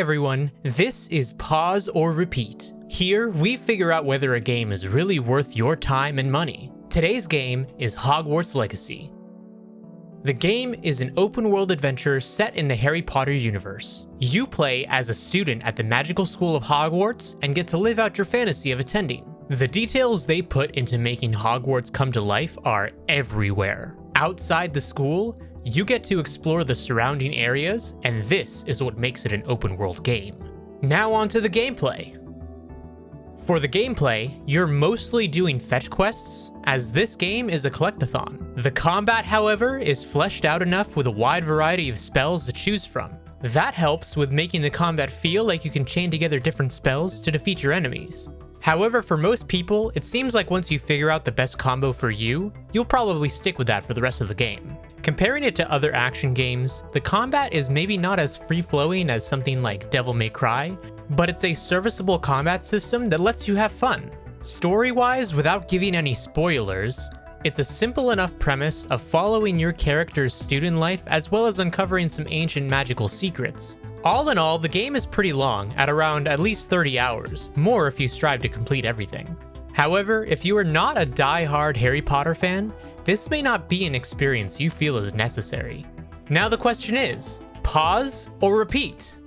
everyone, this is Pause or Repeat. Here, we figure out whether a game is really worth your time and money. Today's game is Hogwarts Legacy. The game is an open-world adventure set in the Harry Potter universe. You play as a student at the magical school of Hogwarts and get to live out your fantasy of attending. The details they put into making Hogwarts come to life are everywhere. Outside the school, you get to explore the surrounding areas, and this is what makes it an open-world game. Now on to the gameplay. For the gameplay, you're mostly doing fetch quests, as this game is a collectathon. The combat, however, is fleshed out enough with a wide variety of spells to choose from. That helps with making the combat feel like you can chain together different spells to defeat your enemies. However, for most people, it seems like once you figure out the best combo for you, you'll probably stick with that for the rest of the game. Comparing it to other action games, the combat is maybe not as free-flowing as something like Devil May Cry, but it's a serviceable combat system that lets you have fun. Story-wise, without giving any spoilers, it's a simple enough premise of following your character's student life as well as uncovering some ancient magical secrets. All in all, the game is pretty long, at around at least 30 hours, more if you strive to complete everything. However, if you are not a die-hard Harry Potter fan, this may not be an experience you feel is necessary. Now the question is, pause or repeat?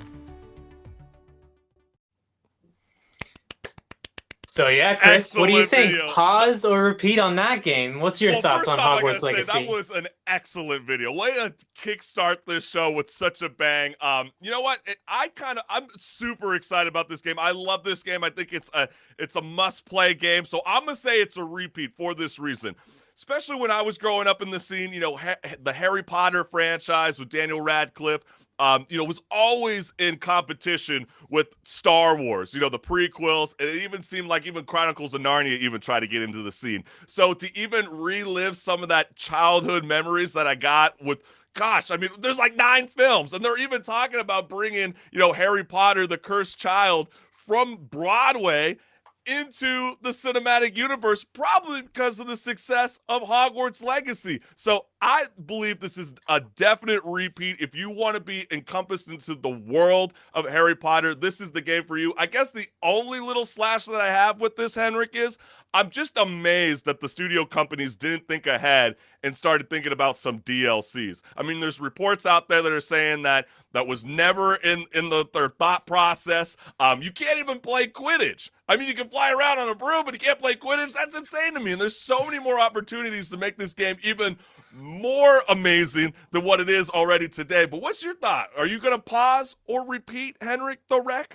So yeah, Chris, Excellent what do you think? video. Pause or repeat on that game? What's your thoughts on Hogwarts Legacy? That was an excellent video. Way to kickstart this show with such a bang. You know what? I'm super excited about this game. I love this game. I think it's a must-play game. So I'm gonna say it's a repeat for this reason. Especially when I was growing up in the scene, you know, the Harry Potter franchise with Daniel Radcliffe, was always in competition with Star Wars, the prequels. And it even seemed like even Chronicles of Narnia even tried to get into the scene. So to even relive some of that childhood memories that I got with, gosh, I mean, there's like 9 films, and they're even talking about bringing, Harry Potter, the Cursed Child from Broadway into the cinematic universe, probably because of the success of Hogwarts Legacy. So I believe this is a definite repeat. If you want to be encompassed into the world of Harry Potter, this is the game for you. I guess the only little slash that I have with this, HenricK, is I'm just amazed that the studio companies didn't think ahead and started thinking about some DLCs. I mean, there's reports out there that are saying that was never in their thought process. You can't even play Quidditch. I mean, you can fly around on a broom, but you can't play Quidditch. That's insane to me. And there's so many more opportunities to make this game even more amazing than what it is already today. But what's your thought? Are you going to pause or repeat HenricK The WrecK?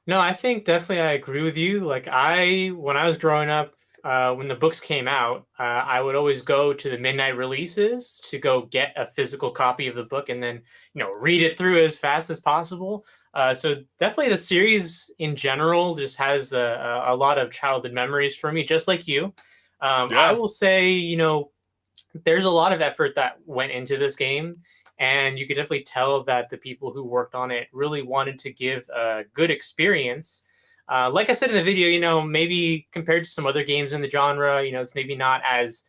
No, I think definitely I agree with you. Like when I was growing up, when the books came out, I would always go to the midnight releases to go get a physical copy of the book and then, read it through as fast as possible. So definitely the series in general just has a lot of childhood memories for me, just like you. I will say, there's a lot of effort that went into this game, and you could definitely tell that the people who worked on it really wanted to give a good experience. Like I said in the video, maybe compared to some other games in the genre, it's maybe not as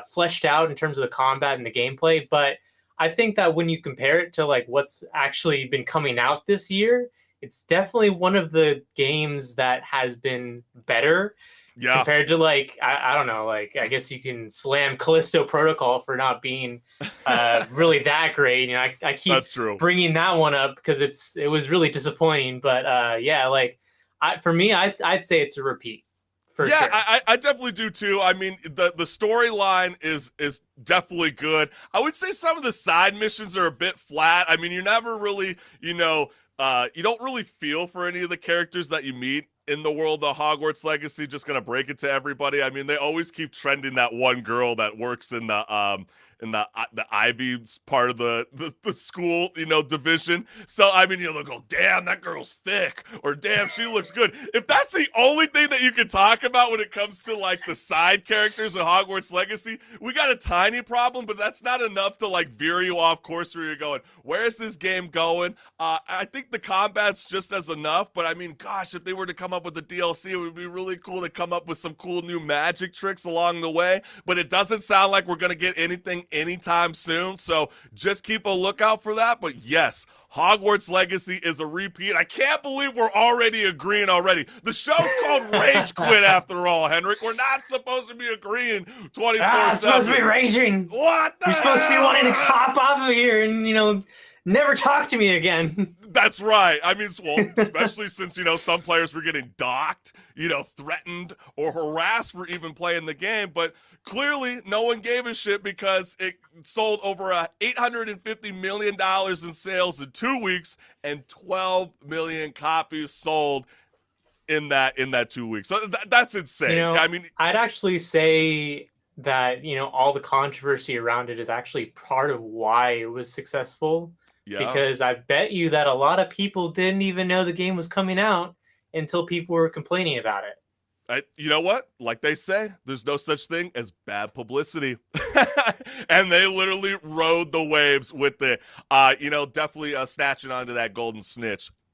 fleshed out in terms of the combat and the gameplay. But I think that when you compare it to like what's actually been coming out this year, it's definitely one of the games that has been better. Yeah. Compared to I don't know, I guess you can slam Callisto Protocol for not being really that great. I keep That's true. Bringing that one up because it was really disappointing. But for me, I'd say it's a repeat. For sure. I definitely do too. I mean, the storyline is definitely good. I would say some of the side missions are a bit flat. I mean, you never really, you don't really feel for any of the characters that you meet in the world of Hogwarts Legacy. Just gonna break it to everybody. I mean, they always keep trending that one girl that works in the Ivy part of the school, division. So, I mean, they'll go, damn, that girl's thick, or damn, she looks good. If that's the only thing that you can talk about when it comes to the side characters in Hogwarts Legacy, we got a tiny problem, but that's not enough to veer you off course where you're going, where's this game going? I think the combat's just as enough, but I mean, gosh, if they were to come up up with the DLC. It would be really cool to come up with some cool new magic tricks along the way, but it doesn't sound like we're going to get anything anytime soon, so just keep a lookout for that. But yes, Hogwarts Legacy is a repeat. I can't believe we're already agreeing already. The show's called Rage Quit after all, HenricK. We're not supposed to be agreeing 24/7. It's supposed to be raging. What the You're supposed to be hell? wanting to hop off of here and, never talk to me again. That's right. I mean, well, especially since, some players were getting docked, threatened or harassed for even playing the game. But clearly no one gave a shit because it sold over $850 million in sales in 2 weeks and 12 million copies sold in that 2 weeks. So that's insane. I mean, I'd actually say that, all the controversy around it is actually part of why it was successful. yeah. Because I bet you that a lot of people didn't even know the game was coming out until people were complaining about it. You know what? Like they say, there's no such thing as bad publicity. And they literally rode the waves with it. Definitely snatching onto that golden snitch.